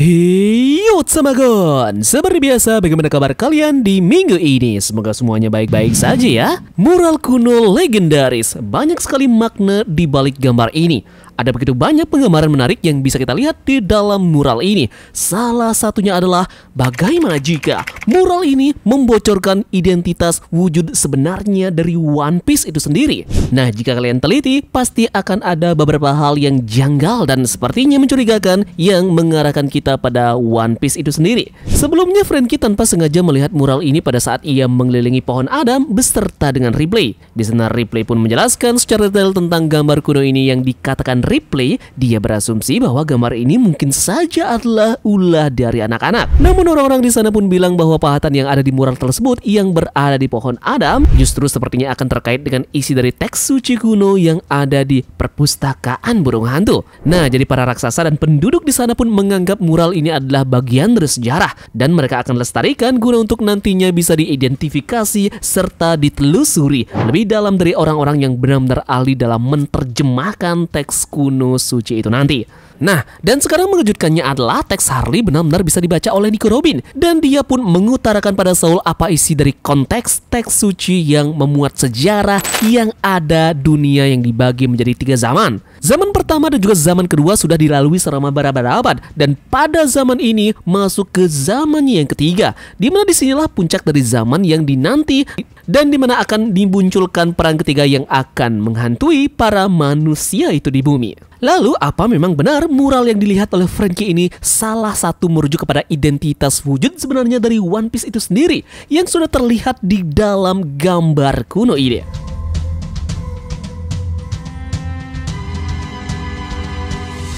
Hey, what's up, Magon? Seperti biasa, bagaimana kabar kalian di minggu ini? Semoga semuanya baik-baik saja ya. Mural kuno legendaris, banyak sekali makna di balik gambar ini. Ada begitu banyak penggambaran menarik yang bisa kita lihat di dalam mural ini. Salah satunya adalah bagaimana jika mural ini membocorkan identitas wujud sebenarnya dari One Piece itu sendiri. Nah, jika kalian teliti, pasti akan ada beberapa hal yang janggal dan sepertinya mencurigakan yang mengarahkan kita pada One Piece itu sendiri. Sebelumnya, Franky tanpa sengaja melihat mural ini pada saat ia mengelilingi pohon Adam beserta dengan Ripley. Di sana Ripley pun menjelaskan secara detail tentang gambar kuno ini yang dikatakan Ripley. Dia berasumsi bahwa gambar ini mungkin saja adalah ulah dari anak-anak. Namun orang-orang di sana pun bilang bahwa pahatan yang ada di mural tersebut yang berada di pohon Adam justru sepertinya akan terkait dengan isi dari teks suci kuno yang ada di perpustakaan burung hantu. Nah, jadi para raksasa dan penduduk di sana pun menganggap mural ini adalah bagian dari sejarah dan mereka akan lestarikan guna untuk nantinya bisa diidentifikasi serta ditelusuri lebih dalam dari orang-orang yang benar-benar ahli dalam menerjemahkan teks kuno suci itu nanti. Nah, dan sekarang mengejutkannya adalah teks Harley benar-benar bisa dibaca oleh Nico Robin dan dia pun mengutarakan pada Soul apa isi dari konteks teks suci yang memuat sejarah yang ada dunia yang dibagi menjadi 3 zaman. Zaman pertama dan juga zaman kedua sudah dilalui selama berabad-abad dan pada zaman ini masuk ke zamannya yang ketiga, di mana disinilah puncak dari zaman yang dinanti dan di mana akan dimunculkan perang ketiga yang akan menghantui para manusia itu di bumi. Lalu, apa memang benar mural yang dilihat oleh Franky ini salah satu merujuk kepada identitas wujud sebenarnya dari One Piece itu sendiri yang sudah terlihat di dalam gambar kuno ini?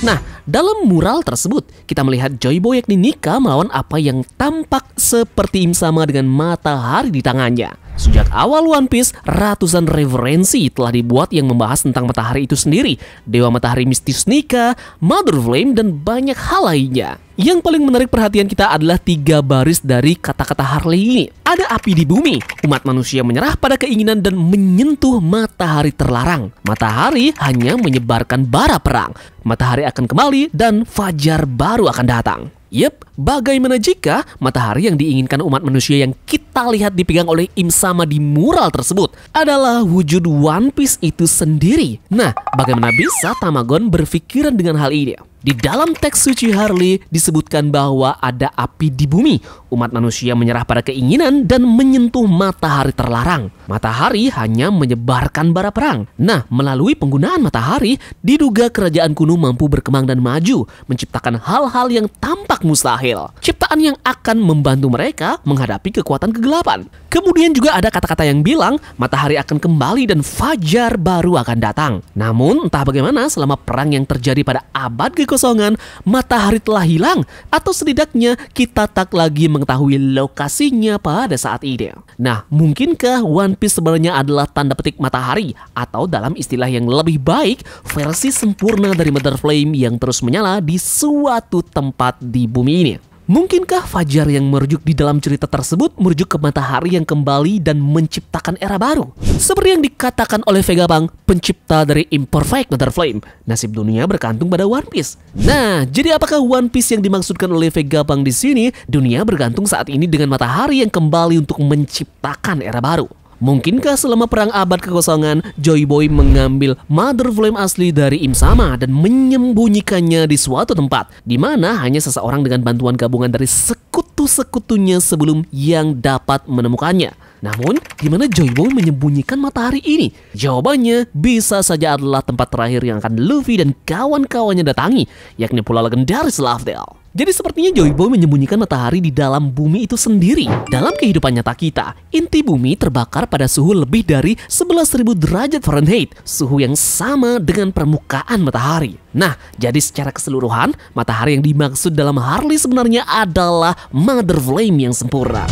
Nah, dalam mural tersebut, kita melihat Joy Boy yakni Nika melawan apa yang tampak seperti sama dengan matahari di tangannya. Sejak awal One Piece, ratusan referensi telah dibuat yang membahas tentang matahari itu sendiri, dewa matahari mistis Nika, Mother Flame, dan banyak hal lainnya. Yang paling menarik perhatian kita adalah 3 baris dari kata-kata Harley ini. Ada api di bumi, umat manusia menyerah pada keinginan dan menyentuh matahari terlarang. Matahari hanya menyebarkan bara perang. Matahari akan kembali dan fajar baru akan datang. Yep, bagaimana jika matahari yang diinginkan umat manusia yang kita lihat dipegang oleh Im Sama di mural tersebut adalah wujud One Piece itu sendiri? Nah, bagaimana bisa Tamagon berpikiran dengan hal ini? Di dalam teks suci Harley disebutkan bahwa ada api di bumi. Umat manusia menyerah pada keinginan dan menyentuh matahari terlarang. Matahari hanya menyebarkan bara perang. Nah, melalui penggunaan matahari, diduga kerajaan kuno mampu berkembang dan maju, menciptakan hal-hal yang tampak mustahil. Ciptaan yang akan membantu mereka menghadapi kekuatan kegelapan. Kemudian juga ada kata-kata yang bilang matahari akan kembali dan fajar baru akan datang. Namun, entah bagaimana selama perang yang terjadi pada abad kekosongan, matahari telah hilang atau setidaknya kita tak lagi mengetahui lokasinya pada saat ini. Nah, mungkinkah One Piece sebenarnya adalah tanda petik matahari atau dalam istilah yang lebih baik, versi sempurna dari Mother Flame yang terus menyala di suatu tempat di bumi ini? Mungkinkah fajar yang merujuk di dalam cerita tersebut merujuk ke matahari yang kembali dan menciptakan era baru? Seperti yang dikatakan oleh Vegapunk, pencipta dari Imperfect Mother Flame, nasib dunia bergantung pada One Piece. Nah, jadi apakah One Piece yang dimaksudkan oleh Vegapunk di sini? Dunia bergantung saat ini dengan matahari yang kembali untuk menciptakan era baru. Mungkinkah selama perang abad kekosongan, Joy Boy mengambil Mother Flame asli dari Im Sama dan menyembunyikannya di suatu tempat, di mana hanya seseorang dengan bantuan gabungan dari sekutu-sekutunya sebelum yang dapat menemukannya? Namun, di mana Joy Boy menyembunyikan matahari ini? Jawabannya bisa saja adalah tempat terakhir yang akan Luffy dan kawan-kawannya datangi, yakni pulau legendaris Lovedale. Jadi sepertinya Joy Boy menyembunyikan matahari di dalam bumi itu sendiri. Dalam kehidupan nyata kita, inti bumi terbakar pada suhu lebih dari 11.000 derajat Fahrenheit, suhu yang sama dengan permukaan matahari. Nah, jadi secara keseluruhan, matahari yang dimaksud dalam Harley sebenarnya adalah Mother Flame yang sempurna.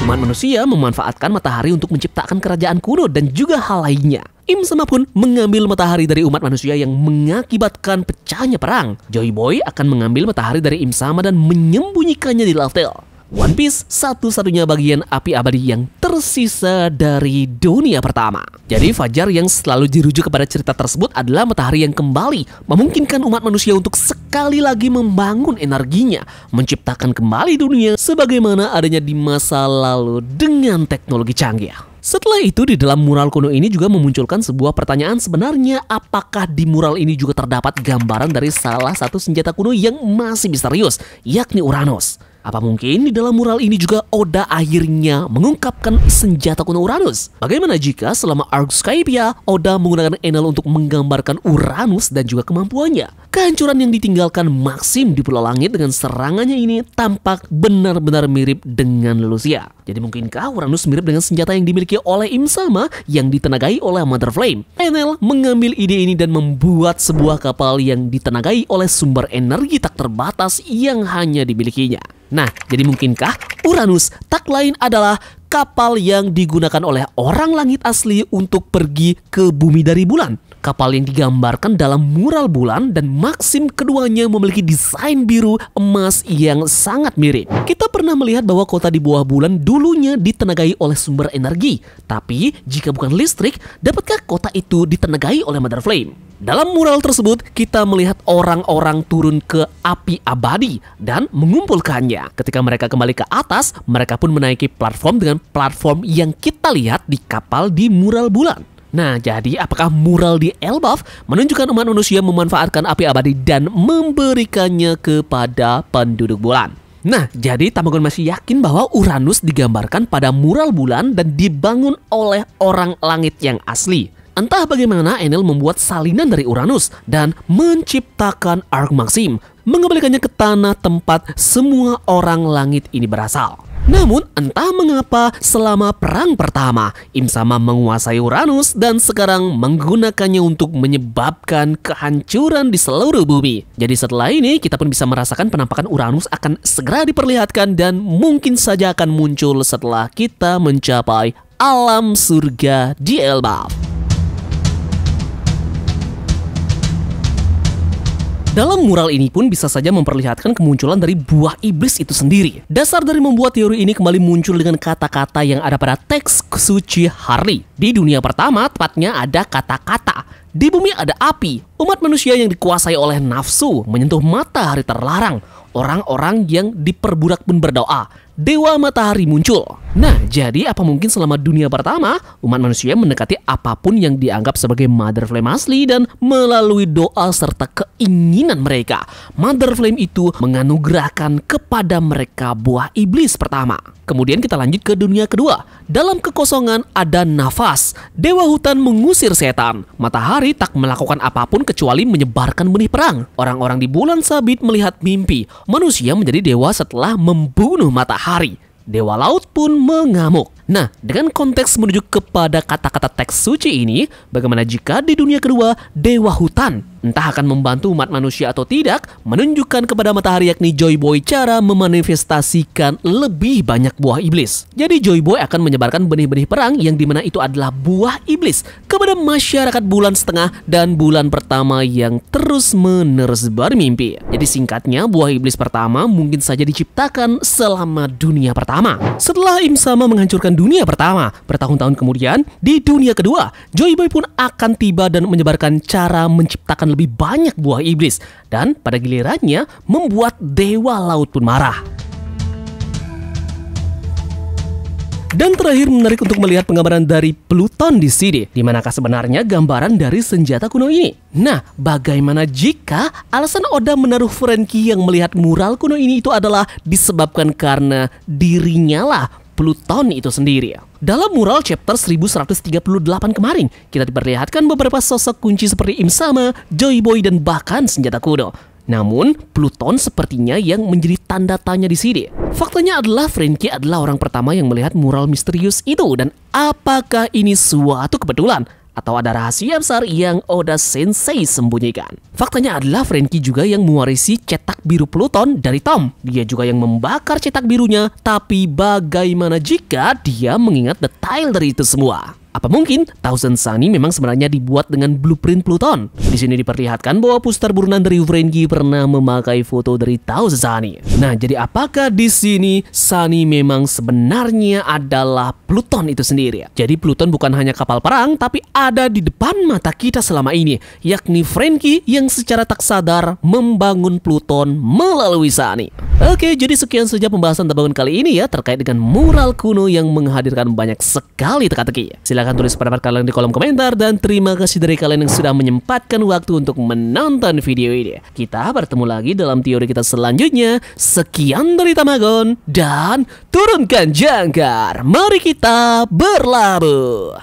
Umat manusia memanfaatkan matahari untuk menciptakan kerajaan kuno dan juga hal lainnya. Im Sama pun mengambil matahari dari umat manusia yang mengakibatkan pecahnya perang. Joy Boy akan mengambil matahari dari Im Sama dan menyembunyikannya di Lovedale. One Piece satu-satunya bagian api abadi yang tersisa dari dunia pertama. Jadi Fajar yang selalu dirujuk kepada cerita tersebut adalah matahari yang kembali memungkinkan umat manusia untuk sekali lagi membangun energinya, menciptakan kembali dunia sebagaimana adanya di masa lalu dengan teknologi canggih. Setelah itu di dalam mural kuno ini juga memunculkan sebuah pertanyaan, sebenarnya apakah di mural ini juga terdapat gambaran dari salah satu senjata kuno yang masih misterius, yakni Uranus. Apa mungkin di dalam mural ini juga Oda akhirnya mengungkapkan senjata kuno Uranus? Bagaimana jika selama arc Skypiea, Oda menggunakan Enel untuk menggambarkan Uranus dan juga kemampuannya? Kehancuran yang ditinggalkan Maxim di Pulau Langit dengan serangannya ini tampak benar-benar mirip dengan Lelousia. Jadi mungkinkah Uranus mirip dengan senjata yang dimiliki oleh Im Sama yang ditenagai oleh Mother Flame? Enel mengambil ide ini dan membuat sebuah kapal yang ditenagai oleh sumber energi tak terbatas yang hanya dimilikinya. Nah, jadi mungkinkah Uranus tak lain adalah kapal yang digunakan oleh orang langit asli untuk pergi ke bumi dari bulan? Kapal yang digambarkan dalam mural bulan dan Maxim keduanya memiliki desain biru emas yang sangat mirip. Kita pernah melihat bahwa kota di bawah bulan dulunya ditenagai oleh sumber energi. Tapi jika bukan listrik, dapatkah kota itu ditenagai oleh Mother Flame? Dalam mural tersebut, kita melihat orang-orang turun ke api abadi dan mengumpulkannya. Ketika mereka kembali ke atas, mereka pun menaiki platform dengan platform yang kita lihat di kapal di mural bulan. Nah, jadi apakah mural di Elbaf menunjukkan umat manusia memanfaatkan api abadi dan memberikannya kepada penduduk bulan? Nah, jadi Tamagon masih yakin bahwa Uranus digambarkan pada mural bulan dan dibangun oleh orang langit yang asli. Entah bagaimana Enel membuat salinan dari Uranus dan menciptakan Arc Maxim, mengembalikannya ke tanah tempat semua orang langit ini berasal. Namun entah mengapa selama perang pertama Im Sama menguasai Uranus dan sekarang menggunakannya untuk menyebabkan kehancuran di seluruh bumi. Jadi setelah ini kita pun bisa merasakan penampakan Uranus akan segera diperlihatkan dan mungkin saja akan muncul setelah kita mencapai alam surga di Elbaf. Dalam mural ini pun bisa saja memperlihatkan kemunculan dari buah iblis itu sendiri. Dasar dari membuat teori ini kembali muncul dengan kata-kata yang ada pada teks suci Harley. Di dunia pertama tepatnya ada kata-kata. Di bumi ada api. Umat manusia yang dikuasai oleh nafsu menyentuh matahari terlarang. Orang-orang yang diperbudak pun berdoa. Dewa matahari muncul. Nah, jadi apa mungkin selama dunia pertama umat manusia mendekati apapun yang dianggap sebagai Mother Flame asli dan melalui doa serta keinginan mereka, Mother Flame itu menganugerahkan kepada mereka buah iblis pertama. Kemudian kita lanjut ke dunia kedua. Dalam kekosongan ada nafas. Dewa hutan mengusir setan. Matahari tak melakukan apapun kecuali menyebarkan benih perang. Orang-orang di bulan sabit melihat mimpi. Manusia menjadi dewa setelah membunuh matahari. Dewa laut pun mengamuk. Nah, dengan konteks menuju kepada kata-kata teks suci ini, bagaimana jika di dunia kedua, dewa hutan entah akan membantu umat manusia atau tidak, menunjukkan kepada matahari yakni Joy Boy cara memanifestasikan lebih banyak buah iblis. Jadi Joy Boy akan menyebarkan benih-benih perang yang dimana itu adalah buah iblis kepada masyarakat bulan setengah dan bulan pertama yang terus-menerus bermimpi. Jadi singkatnya, buah iblis pertama mungkin saja diciptakan selama dunia pertama. Setelah Im Sama menghancurkan dunia pertama, bertahun-tahun kemudian, di dunia kedua, Joy Boy pun akan tiba dan menyebarkan cara menciptakan lebih banyak buah iblis dan pada gilirannya membuat dewa laut pun marah. Dan terakhir menarik untuk melihat penggambaran dari Pluton di sini. Di manakah sebenarnya gambaran dari senjata kuno ini? Nah, bagaimana jika alasan Oda menaruh Franky yang melihat mural kuno ini itu adalah disebabkan karena dirinya lah Pluton itu sendiri. Dalam mural chapter 1138 kemarin, kita diperlihatkan beberapa sosok kunci seperti Im Sama, Joy Boy, dan bahkan senjata kuno. Namun, Pluton sepertinya yang menjadi tanda tanya di sini. Faktanya adalah Franky adalah orang pertama yang melihat mural misterius itu, dan apakah ini suatu kebetulan? Atau ada rahasia besar yang Oda Sensei sembunyikan? Faktanya adalah Franky juga yang mewarisi cetak biru Pluton dari Tom. Dia juga yang membakar cetak birunya, tapi bagaimana jika dia mengingat detail dari itu semua? Apa mungkin Thousand Sunny memang sebenarnya dibuat dengan blueprint Pluton? Di sini diperlihatkan bahwa poster buronan dari Franky pernah memakai foto dari Thousand Sunny. Nah, jadi apakah di sini Sunny memang sebenarnya adalah Pluton itu sendiri? Jadi Pluton bukan hanya kapal perang, tapi ada di depan mata kita selama ini, yakni Franky yang secara tak sadar membangun Pluton melalui Sunny. Oke, jadi sekian saja pembahasan terbangun kali ini ya terkait dengan mural kuno yang menghadirkan banyak sekali teka-teki. Silahkan tulis pendapat kalian di kolom komentar dan terima kasih dari kalian yang sudah menyempatkan waktu untuk menonton video ini. Kita bertemu lagi dalam teori kita selanjutnya. Sekian dari Tamagon dan turunkan jangkar. Mari kita berlabuh.